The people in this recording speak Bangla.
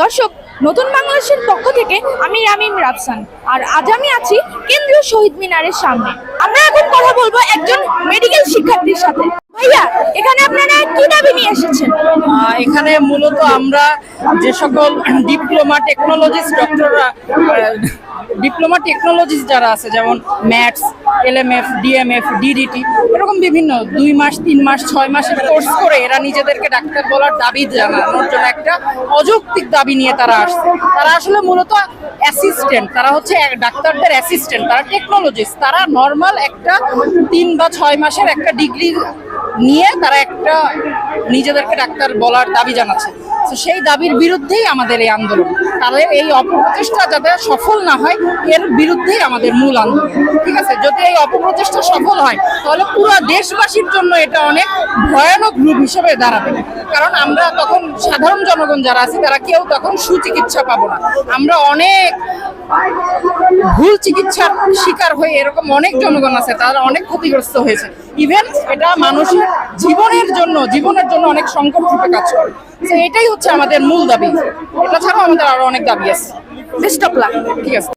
দর্শক, নতুন বাংলাদেশের পক্ষ থেকে আমি রামিম রাফসান, আর আজ আমি আছি কেন্দ্রীয় শহীদ মিনারের সামনে। আমরা এখন কথা বলবো একজন মেডিকেল শিক্ষার্থীর সাথে। ভাইয়া, এখানে আপনারা কি দাবি নিয়ে এসেছেন? এখানে মূলত আমরা যে সকল ডিপ্লোমা টেকনোলজিস্ট যারা আছে, যেমন ম্যাথস, এলএমএফ, ডিএমএফ, ডিডিটি, এরকম বিভিন্ন 2 মাস 3 মাস 6 মাসের কোর্স করে এরা নিজেদেরকে ডাক্তার বলার দাবি জানানোর জন্য একটা অযৌক্তিক দাবি নিয়ে তারা আসছে। তারা আসলে মূলত অ্যাসিস্ট্যান্ট, তারা হচ্ছে ডাক্তারদের অ্যাসিস্ট্যান্ট, তারা টেকনোলজিস্ট। তারা নর্মাল একটা 3 বা 6 মাসের একটা ডিগ্রি নিয়ে তারা একটা নিজেদেরকে ডাক্তার বলার দাবি জানাচ্ছে। তো সেই দাবির বিরুদ্ধেই আমাদের এই আন্দোলন। তাদের এই অপপ্রচেষ্টা যাতে সফল না হয়, এর বিরুদ্ধেই আমাদের মূল আন্দোলন। ঠিক আছে, যদি এই অপপ্রচেষ্টা সফল হয় তাহলে পুরো দেশবাসীর জন্য এটা অনেক ভয়ানক রূপ হিসেবে দাঁড়াবে। কারণ আমরা তখন সাধারণ জনগণ যারা আছে তারা কেউ তখন সুচিকিৎসা পাবো না। আমরা অনেক ভুল চিকিৎসার শিকার হয়ে এরকম অনেক জনগণ আছে, তারা অনেক ক্ষতিগ্রস্ত হয়েছে। ইভেন এটা মানুষের জীবনের জন্য অনেক সংকট রূপে কাজ করে। তো এটাই হচ্ছে আমাদের মূল দাবি। এটা ছাড়াও আমাদের আরো অনেক দাবি আছে। Best of luck. ঠিক আছে।